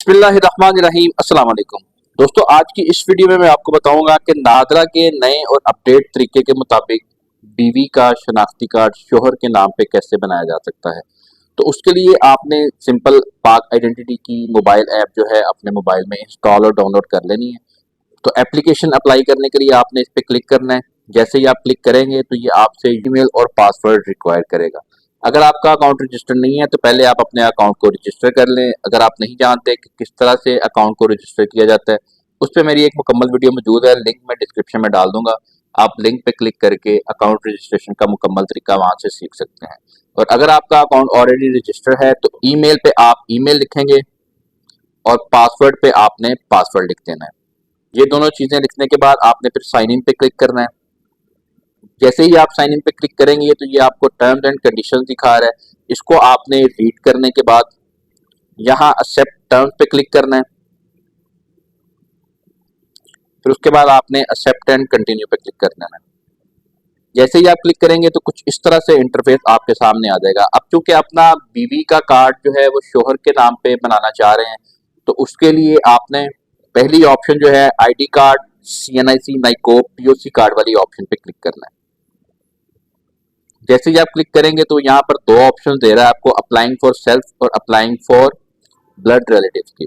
बिस्मिल्लाहिर्रहमानिर्रहीम। अस्सलाम वालेकुम दोस्तों, आज की इस वीडियो में मैं आपको बताऊंगा कि नादरा के नए और अपडेट तरीके के मुताबिक बीवी का शनाख्ती कार्ड शोहर के नाम पे कैसे बनाया जा सकता है। तो उसके लिए आपने सिंपल पाक आइडेंटिटी की मोबाइल ऐप जो है अपने मोबाइल में इंस्टॉल और डाउनलोड कर लेनी है। तो एप्लीकेशन अप्लाई करने के लिए आपने इस पर क्लिक करना है। जैसे ही आप क्लिक करेंगे तो ये आपसे ईमेल और पासवर्ड रिक्वायर करेगा। अगर आपका अकाउंट रजिस्टर नहीं है तो पहले आप अपने अकाउंट को रजिस्टर कर लें। अगर आप नहीं जानते कि किस तरह से अकाउंट को रजिस्टर किया जाता है, उस पर मेरी एक मुकम्मल वीडियो मौजूद है, लिंक मैं डिस्क्रिप्शन में डाल दूंगा। आप लिंक पे क्लिक करके अकाउंट रजिस्ट्रेशन का मुकम्मल तरीका वहां से सीख सकते हैं। और अगर आपका अकाउंट ऑलरेडी रजिस्टर है तो ईमेल पे आप ईमेल लिखेंगे और पासवर्ड पे आपने पासवर्ड लिख देना है। ये दोनों चीजें लिखने के बाद आपने फिर साइन इन पे क्लिक करना है। जैसे ही आप साइन इन पे क्लिक करेंगे तो ये आपको टर्म्स एंड कंडीशंस दिखा रहा है। इसको आपने रीड करने के बाद यहाँ एक्सेप्ट टर्म्स पे क्लिक करना है। फिर उसके बाद आपने एक्सेप्ट एंड कंटिन्यू पे क्लिक करना है। जैसे ही आप क्लिक करेंगे तो कुछ इस तरह से इंटरफेस आपके सामने आ जाएगा। अब चूंकि अपना बीवी का कार्ड जो है वो शोहर के नाम पे बनाना चाह रहे हैं, तो उसके लिए आपने पहली ऑप्शन जो है ID card, CNIC, नाइकोप, POC card वाली ऑप्शन पे क्लिक करना है। जैसे ही आप क्लिक करेंगे तो यहाँ पर दो ऑप्शन दे रहा है आपको, अप्लाइंग फॉर सेल्फ और अप्लाइंग फॉर ब्लड रिलेटिव्स की।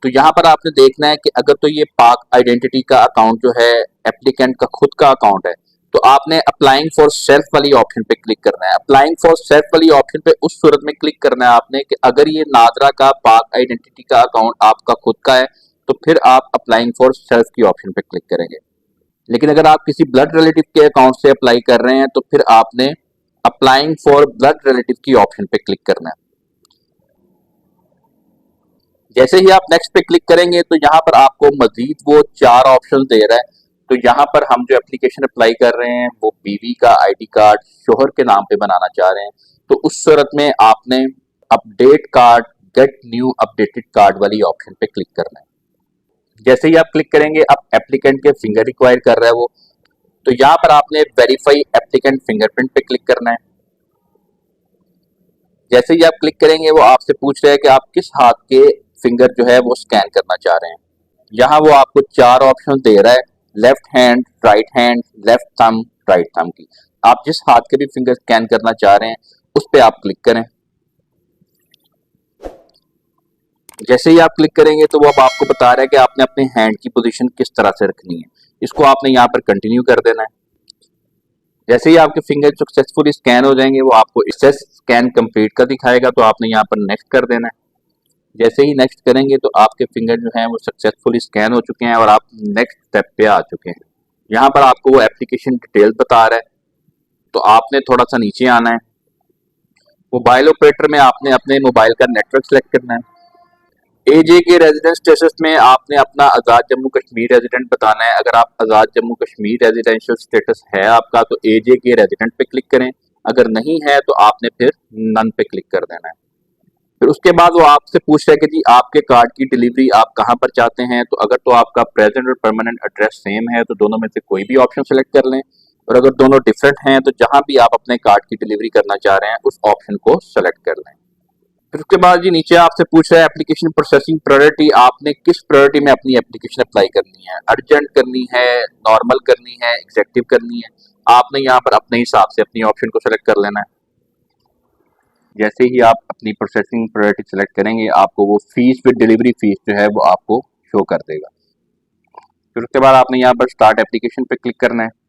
तो यहाँ पर आपने देखना है कि अगर तो ये पाक आइडेंटिटी का अकाउंट जो है एप्लीकेंट का खुद का अकाउंट है, तो आपने अप्लाइंग फॉर सेल्फ वाली ऑप्शन पे क्लिक करना है। अप्लाइंग फॉर सेल्फ वाली ऑप्शन पे उस सूरत में क्लिक करना है आपने कि अगर ये नादरा का पाक आइडेंटिटी का अकाउंट आपका खुद का है तो फिर आप अप्लाइंग फॉर सेल्फ की ऑप्शन पे क्लिक करेंगे। लेकिन अगर आप किसी ब्लड रिलेटिव के अकाउंट से अप्लाई कर रहे हैं तो फिर आपने अप्लाइंग फॉर ब्लड रिलेटिव की ऑप्शन पे क्लिक करना है। जैसे ही आप नेक्स्ट पे क्लिक करेंगे तो यहाँ पर आपको मजीद वो चार ऑप्शन दे रहा है। तो यहाँ पर हम जो एप्लीकेशन अप्लाई कर रहे हैं वो बीवी का आईडी कार्ड शोहर के नाम पे बनाना चाह रहे हैं। तो उस सूरत में आपने update card, get new updated card वाली ऑप्शन पे क्लिक करना है। जैसे ही आप क्लिक करेंगे अब एप्लीकेंट के फिंगर रिक्वायर कर रहा है वो, तो यहाँ पर आपने वेरीफाई एप्लीकेंट फिंगरप्रिंट पे क्लिक करना है। जैसे ही आप क्लिक करेंगे वो आपसे पूछ रहा है कि आप किस हाथ के फिंगर जो है वो स्कैन करना चाह रहे हैं। यहाँ वो आपको चार ऑप्शन दे रहा है, left hand, right hand, left thumb, right thumb की। आप जिस हाथ के भी फिंगर स्कैन करना चाह रहे हैं उस पर आप क्लिक करें। जैसे ही आप क्लिक करेंगे तो वो अब आपको बता रहा है कि आपने अपने हैंड की पोजीशन किस तरह से रखनी है। इसको आपने यहाँ पर कंटिन्यू कर देना है। जैसे ही आपके फिंगर सक्सेसफुली स्कैन हो जाएंगे वो आपको एक्सेस स्कैन कंप्लीट का दिखाएगा, तो आपने यहाँ पर नेक्स्ट कर देना है। जैसे ही नेक्स्ट करेंगे तो आपके फिंगर जो हैं वो सक्सेसफुली स्कैन हो चुके हैं और आप नेक्स्ट स्टेप पे आ चुके हैं। यहाँ पर आपको वो एप्लीकेशन डिटेल बता रहा है, तो आपने थोड़ा सा नीचे आना है। मोबाइल ऑपरेटर में आपने अपने मोबाइल का नेटवर्क सेलेक्ट करना है। AJ के रेजिडेंस स्टेटस में आपने अपना आज़ाद जम्मू कश्मीर रेजिडेंट बताना है। अगर आप आज़ाद जम्मू कश्मीर रेजिडेंशियल स्टेटस है आपका तो AJ के रेजिडेंट पे क्लिक करें। अगर नहीं है तो आपने फिर नन पे क्लिक कर देना है। फिर उसके बाद वो आपसे पूछ रहा है कि जी आपके कार्ड की डिलीवरी आप कहाँ पर चाहते हैं। तो अगर तो आपका प्रेजेंट और परमानेंट एड्रेस सेम है तो दोनों में से कोई भी ऑप्शन सेलेक्ट कर लें, और अगर दोनों डिफरेंट हैं तो जहाँ भी आप अपने कार्ड की डिलीवरी करना चाह रहे हैं उस ऑप्शन को सेलेक्ट कर लें। फिर उसके बाद जी नीचे आपसे पूछ रहा है एप्लीकेशन प्रोसेसिंग प्रायोरिटी, आपने किस प्रायोरिटी में अपनी एप्लीकेशन अप्लाई करनी है, अर्जेंट करनी है, नॉर्मल करनी है, एग्जेक्टिव करनी है। आपने यहाँ पर अपने हिसाब से अपनी ऑप्शन को सेलेक्ट कर लेना है। जैसे ही आप अपनी प्रोसेसिंग प्रायोरिटी सेलेक्ट करेंगे आपको वो फीस विद डिलीवरी फीस जो है वो आपको शो कर देगा। फिर उसके बाद आपने यहाँ पर स्टार्ट एप्लीकेशन पे क्लिक करना है।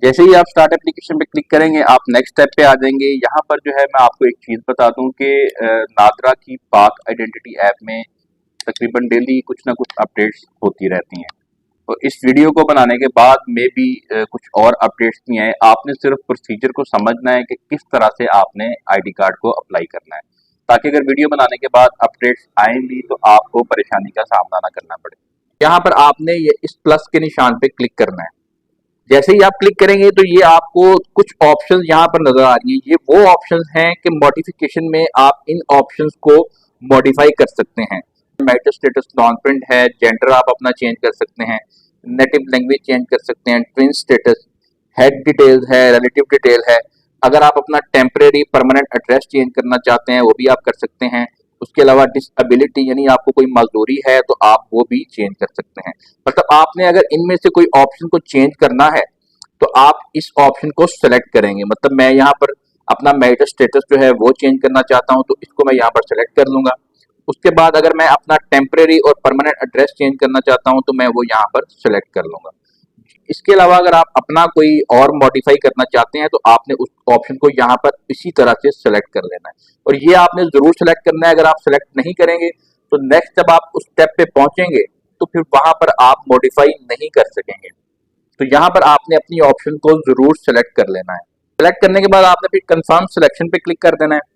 जैसे ही आप स्टार्ट एप्लीकेशन पे क्लिक करेंगे आप नेक्स्ट स्टेप पे आ जाएंगे। यहाँ पर जो है मैं आपको एक चीज़ बता दूं कि नादरा की पाक आइडेंटिटी ऐप में तकरीबन डेली कुछ ना कुछ अपडेट्स होती रहती हैं। तो इस वीडियो को बनाने के बाद में भी कुछ और अपडेट्स नहीं आए। आपने सिर्फ प्रोसीजर को समझना है कि किस तरह से आपने आईडी कार्ड को अप्लाई करना है, ताकि अगर वीडियो बनाने के बाद अपडेट्स आए भी तो आपको परेशानी का सामना ना करना पड़े। यहाँ पर आपने ये इस प्लस के निशान पे क्लिक करना है। जैसे ही आप क्लिक करेंगे तो ये आपको कुछ ऑप्शंस यहाँ पर नजर आ रही है। ये वो ऑप्शंस हैं कि मॉडिफिकेशन में आप इन ऑप्शंस को मॉडिफाई कर सकते हैं। मैटर स्टेटस नॉन प्रिंट है, जेंडर आप अपना चेंज कर सकते हैं, नेटिव लैंग्वेज चेंज कर सकते हैं, ट्विन स्टेटस, हेड डिटेल्स है, रिलेटिव डिटेल है। अगर आप अपना टेम्परेरी परमानेंट एड्रेस चेंज करना चाहते हैं वो भी आप कर सकते हैं। उसके अलावा डिसेबिलिटी यानी आपको कोई मजदूरी है तो आप वो भी चेंज कर सकते हैं। मतलब आपने अगर इनमें से कोई ऑप्शन को चेंज करना है तो आप इस ऑप्शन को सेलेक्ट करेंगे। मतलब मैं यहाँ पर अपना मैरिटल स्टेटस जो है वो चेंज करना चाहता हूँ तो इसको मैं यहाँ पर सेलेक्ट कर लूंगा। उसके बाद अगर मैं अपना टेम्परेरी और परमानेंट एड्रेस चेंज करना चाहता हूँ तो मैं वो यहाँ पर सेलेक्ट कर लूंगा। इसके अलावा अगर आप अपना कोई और मॉडिफाई करना चाहते हैं तो आपने उस ऑप्शन को यहाँ पर इसी तरह से सेलेक्ट कर लेना है और ये आपने जरूर सेलेक्ट करना है। अगर आप सेलेक्ट नहीं करेंगे तो नेक्स्ट जब आप उस स्टेप पे पहुंचेंगे तो फिर वहां पर आप मॉडिफाई नहीं कर सकेंगे। तो यहाँ पर आपने अपनी ऑप्शन को जरूर सेलेक्ट कर लेना है। सेलेक्ट करने के बाद आपने फिर कंफर्म सिलेक्शन पे क्लिक कर देना है।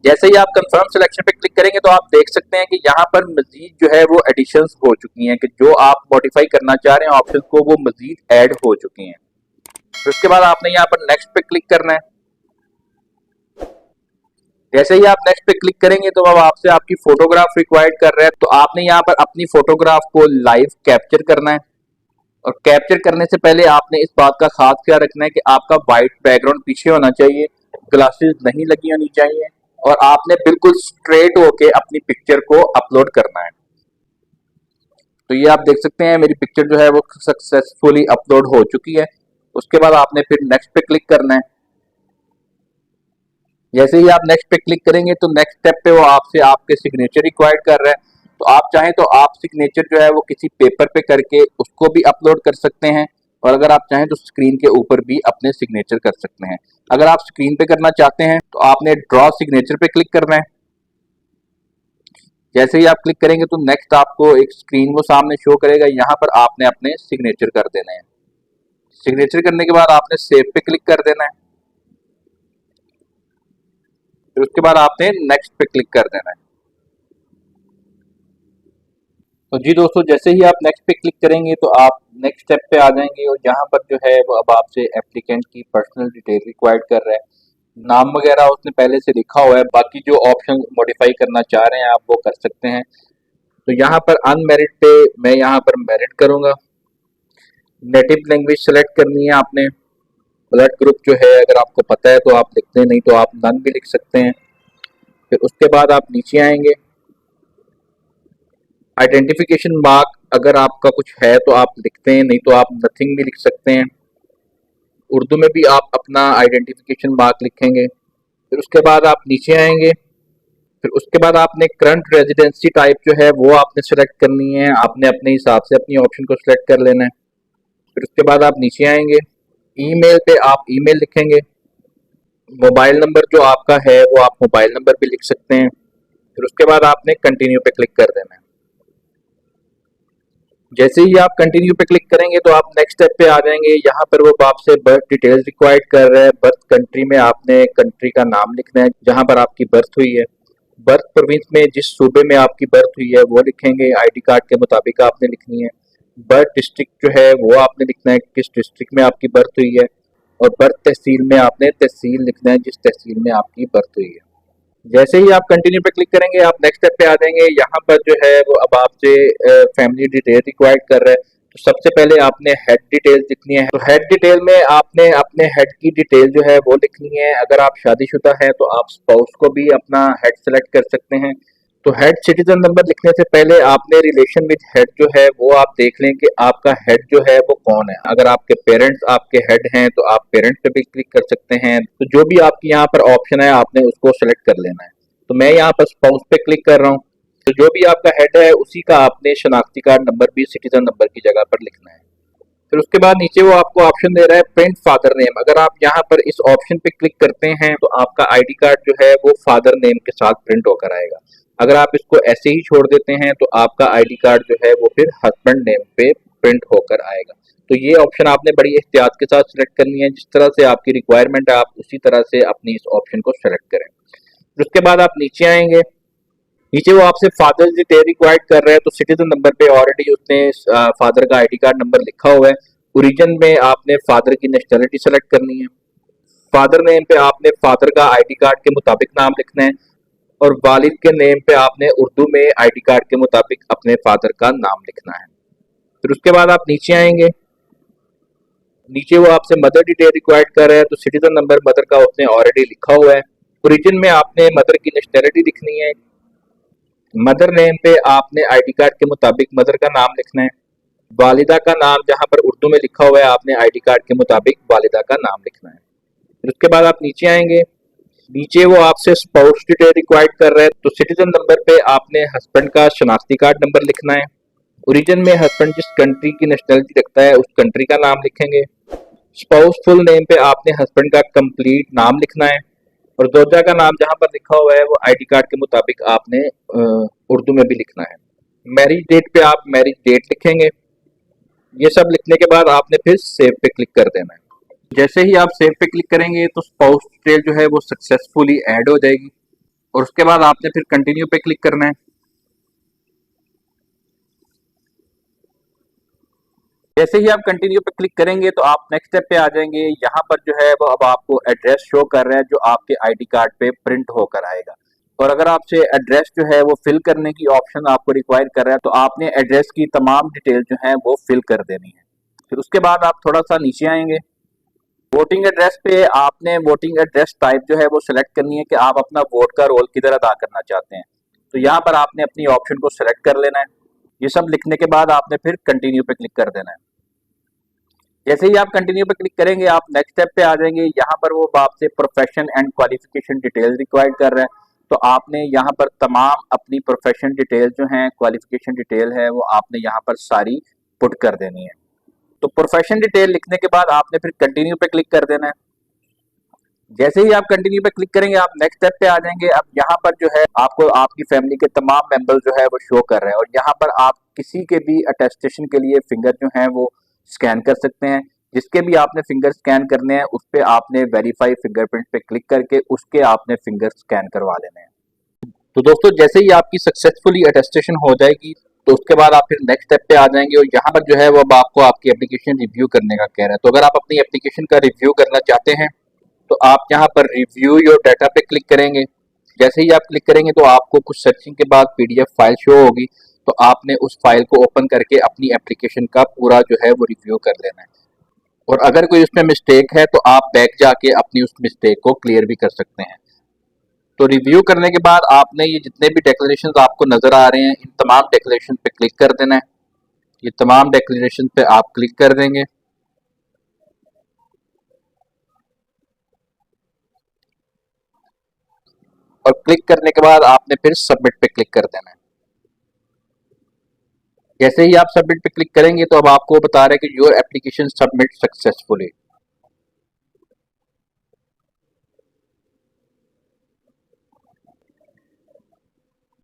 जैसे ही आप कंफर्म सिलेक्शन पे क्लिक करेंगे तो आप देख सकते हैं कि यहाँ पर मजीद जो है वो एडिशंस हो चुकी हैं कि जो आप मॉडिफाई करना चाह रहे हैं ऑप्शन को वो मजीद ऐड हो चुकी हैं। तो उसके बाद आपने यहाँ पर नेक्स्ट पे क्लिक करना है। जैसे ही आप नेक्स्ट पे क्लिक करेंगे तो अब आपसे आपकी फोटोग्राफ रिक्वायर्ड कर रहा है तो आपने यहाँ पर अपनी फोटोग्राफ को लाइव कैप्चर करना है और कैप्चर करने से पहले आपने इस बात का खास ख्याल रखना है कि आपका व्हाइट बैकग्राउंड पीछे होना चाहिए, ग्लासेस नहीं लगी होनी चाहिए और आपने बिल्कुल स्ट्रेट होके अपनी पिक्चर को अपलोड करना है। तो ये आप देख सकते हैं मेरी पिक्चर जो है वो सक्सेसफुली अपलोड हो चुकी है। उसके बाद आपने फिर नेक्स्ट पे क्लिक करना है। जैसे ही आप नेक्स्ट पे क्लिक करेंगे तो नेक्स्ट स्टेप पे वो आपसे आपके सिग्नेचर रिक्वायर्ड कर रहा है। तो आप चाहें तो आप सिग्नेचर जो है वो किसी पेपर पे करके उसको भी अपलोड कर सकते हैं और अगर आप चाहें तो स्क्रीन के ऊपर भी अपने सिग्नेचर कर सकते हैं। अगर आप स्क्रीन पे करना चाहते हैं तो आपने ड्रॉ सिग्नेचर पे क्लिक करना है। जैसे ही आप क्लिक करेंगे तो नेक्स्ट आपको एक स्क्रीन वो सामने शो करेगा, यहाँ पर आपने अपने सिग्नेचर कर देने हैं। सिग्नेचर करने के बाद आपने सेव पे क्लिक कर देना है। फिर उसके बाद आपने नेक्स्ट पे क्लिक कर देना है। तो जी दोस्तों जैसे ही आप नेक्स्ट पे क्लिक करेंगे तो आप नेक्स्ट स्टेप पे आ जाएंगे और यहाँ पर जो है वो अब आपसे एप्लीकेंट की पर्सनल डिटेल रिक्वायर्ड कर रहा है। नाम वगैरह उसने पहले से लिखा हुआ है, बाकी जो ऑप्शन मॉडिफाई करना चाह रहे हैं आप वो कर सकते हैं। तो यहाँ पर अनमैरिड पे मैं यहाँ पर मैरिड करूँगा। नेटिव लैंग्वेज सेलेक्ट करनी है आपने। ब्लड ग्रुप जो है अगर आपको पता है तो आप लिखते हैं, नहीं तो आप नन भी लिख सकते हैं। फिर उसके बाद आप नीचे आएंगे। आइडेंटिफिकेशन मार्क अगर आपका कुछ है तो आप लिखते हैं, नहीं तो आप नथिंग भी लिख सकते हैं। उर्दू में भी आप अपना आइडेंटिफिकेशन मार्क लिखेंगे। फिर उसके बाद आप नीचे आएंगे। फिर उसके बाद आपने करंट रेजिडेंसी टाइप जो है वो आपने सेलेक्ट करनी है। आपने अपने हिसाब से अपनी ऑप्शन को सिलेक्ट कर लेना है। फिर उसके बाद आप नीचे आएंगे। ईमेल पे आप ईमेल लिखेंगे। मोबाइल नंबर जो आपका है वो आप मोबाइल नंबर भी लिख सकते हैं। फिर उसके बाद आपने कंटिन्यू पे क्लिक कर देना है। जैसे ही आप कंटिन्यू पे क्लिक करेंगे तो आप नेक्स्ट स्टेप पे आ जाएंगे। यहाँ पर वो आपसे बर्थ डिटेल्स रिक्वायर्ड कर रहा है। बर्थ कंट्री में आपने कंट्री का नाम लिखना है जहाँ पर आपकी बर्थ हुई है। बर्थ प्रोविंस में जिस सूबे में आपकी बर्थ हुई है वो लिखेंगे, आईडी कार्ड के मुताबिक आपने लिखनी है। बर्थ डिस्ट्रिक्ट जो है वो आपने लिखना है किस डिस्ट्रिक्ट में आपकी बर्थ हुई है और बर्थ तहसील में आपने तहसील लिखना है जिस तहसील में आपकी बर्थ हुई है। जैसे ही आप कंटिन्यू पे क्लिक करेंगे आप नेक्स्ट स्टेप पे आ जाएंगे। यहाँ पर जो है वो अब आपसे फैमिली डिटेल रिक्वायर्ड कर रहा है। तो सबसे पहले आपने हेड डिटेल लिखनी है। तो हेड डिटेल में आपने अपने हेड की डिटेल जो है वो लिखनी है। अगर आप शादीशुदा हैं तो आप स्पाउस को भी अपना हेड सेलेक्ट कर सकते हैं। तो हेड सिटीजन नंबर लिखने से पहले आपने रिलेशन विद हेड जो है वो आप देख लें कि आपका हेड जो है वो कौन है। अगर आपके पेरेंट्स आपके हेड हैं तो आप पेरेंट्स पे भी क्लिक कर सकते हैं। तो जो भी आपकी यहाँ पर ऑप्शन है आपने उसको सेलेक्ट कर लेना है। तो मैं यहाँ पर स्पाउस पे क्लिक कर रहा हूँ। तो जो भी आपका हेड है उसी का आपने शनाख्ती कार्ड नंबर भी सिटीजन नंबर की जगह पर लिखना है। फिर उसके बाद नीचे वो आपको ऑप्शन दे रहा है प्रिंट फादर नेम। अगर आप यहाँ पर इस ऑप्शन पे क्लिक करते हैं तो आपका आईडी कार्ड जो है वो फादर नेम के साथ प्रिंट होकर आएगा। अगर आप इसको ऐसे ही छोड़ देते हैं तो आपका आईडी कार्ड जो है वो फिर हस्बैंड नेम पे प्रिंट होकर आएगा। तो ये ऑप्शन आपने बड़ी एहतियात के साथ सिलेक्ट करनी है। जिस तरह से आपकी रिक्वायरमेंट है आप उसी तरह से अपनी इस ऑप्शन को सेलेक्ट करें। फिर उसके बाद आप नीचे आएंगे। नीचे वो आपसे फादर डिटेल रिक्वायर्ड कर रहा है। तो सिटीजन नंबर पे ऑलरेडी उसने फादर का आईडी कार्ड नंबर लिखा हुआ है। ओरिजिन में आपने फादर की नेशनैलिटी सेलेक्ट करनी है। फादर नेम पे आपने फादर का आईडी कार्ड के मुताबिक नाम लिखना है और वालिद के नेम पे आपने उर्दू में आईडी कार्ड के मुताबिक अपने फादर का नाम लिखना है। फिर उसके बाद आप नीचे आएंगे। नीचे वो आपसे मदर डिटेल रिक्वायर्ड कर रहा है, तो सिटीजन नंबर मदर का उसने ऑलरेडी लिखा हुआ है। ओरिजिन में आपने मदर की नेशनैलिटी लिखनी है। मदर नेम पे आपने आईडी कार्ड के मुताबिक मदर का नाम लिखना है। वालिदा का नाम जहाँ पर उर्दू में लिखा हुआ है आपने आईडी कार्ड के मुताबिक वालिदा का नाम लिखना है। फिर उसके बाद आप नीचे आएंगे, नीचे वो आपसे स्पाउस डिटेल रिक्वायर्ड कर रहा है, तो सिटीजन नंबर पे आपने हस्बैंड का शनाख्ती कार्ड नंबर लिखना है। ओरिजिन में हस्बैंड जिस कंट्री की नेशनैलिटी रखता है उस कंट्री का नाम लिखेंगे। स्पाउस फुल नेम पे आपने हस्बैंड का कंप्लीट नाम लिखना है, और जोजा का नाम जहाँ पर लिखा हुआ है वो आईडी कार्ड के मुताबिक आपने उर्दू में भी लिखना है। मैरिज डेट पे आप मैरिज डेट लिखेंगे। ये सब लिखने के बाद आपने फिर सेव पे क्लिक कर देना है। जैसे ही आप सेव पे क्लिक करेंगे तो स्पाउस डिटेल जो है वो सक्सेसफुली ऐड हो जाएगी, और उसके बाद आपने फिर कंटिन्यू पे क्लिक करना है। जैसे ही आप कंटिन्यू पे क्लिक करेंगे तो आप नेक्स्ट स्टेप पे आ जाएंगे। यहाँ पर जो है वो अब आपको एड्रेस शो कर रहा है जो आपके आईडी कार्ड पे प्रिंट होकर आएगा। और अगर आपसे एड्रेस जो है वो फिल करने की ऑप्शन आपको रिक्वायर कर रहा है, तो आपने एड्रेस की तमाम डिटेल जो है वो फिल कर देनी है। फिर उसके बाद आप थोड़ा सा नीचे आएंगे, वोटिंग एड्रेस पे आपने वोटिंग एड्रेस टाइप जो है वो सिलेक्ट करनी है कि आप अपना वोट का रोल किधर अदा करना चाहते हैं। तो यहाँ पर आपने अपनी ऑप्शन को सिलेक्ट कर लेना है। ये सब लिखने के बाद आपने फिर कंटिन्यू पे क्लिक कर देना है। जैसे ही आप कंटिन्यू पे क्लिक करेंगे आप नेक्स्ट स्टेप पे आ जाएंगे। यहाँ पर वो आपसे profession and qualification details required कर रहा है, तो आपने यहाँ पर तमाम अपनी प्रोफेशन डिटेल जो हैं, क्वालिफिकेशन डिटेल है, वो आपने यहाँ पर सारी पुट कर देनी है। तो प्रोफेशन डिटेल लिखने के बाद आपने फिर कंटिन्यू पे क्लिक कर देना है। जैसे ही आप कंटिन्यू पे क्लिक करेंगे आप नेक्स्ट स्टेप पे आ जाएंगे। अब यहाँ पर जो है आपको आपकी फैमिली के तमाम मेंबर जो है वो शो कर रहे हैं, और यहाँ पर आप किसी के भी अटेस्टेशन के लिए फिंगर जो है वो स्कैन कर सकते हैं। जिसके भी आपने फिंगर स्कैन करने हैं उस पर आपने वेरीफाई फिंगरप्रिंट पे क्लिक करके उसके आपने फिंगर स्कैन करवा लेने हैं। तो दोस्तों जैसे ही आपकी सक्सेसफुली अटेस्टेशन हो जाएगी तो उसके बाद आप फिर नेक्स्ट स्टेप पे आ जाएंगे, और यहाँ पर जो है वो अब आपको आपकी एप्लीकेशन रिव्यू करने का कह रहा है। तो अगर आप अपनी एप्लीकेशन का रिव्यू करना चाहते हैं तो आप यहाँ पर रिव्यू योर डाटा पे क्लिक करेंगे। जैसे ही आप क्लिक करेंगे तो आपको कुछ सर्चिंग के बाद पीडीएफ फाइल शो होगी, तो आपने उस फाइल को ओपन करके अपनी एप्लीकेशन का पूरा जो है वो रिव्यू कर लेना है। और अगर कोई उसमें मिस्टेक है तो आप बैक जाके अपनी उस मिस्टेक को क्लियर भी कर सकते हैं। तो रिव्यू करने के बाद आपने ये जितने भी डेक्लेरेशन आपको नजर आ रहे हैं इन तमाम डेक्लेरेशन पे क्लिक कर देना है। ये तमाम डेक्लेरेशन पे आप क्लिक कर देंगे, और क्लिक करने के बाद आपने फिर सबमिट पे क्लिक कर देना है। जैसे ही आप सबमिट पे क्लिक करेंगे तो अब आपको बता रहा है कि योर एप्लीकेशन सबमिट सक्सेसफुली।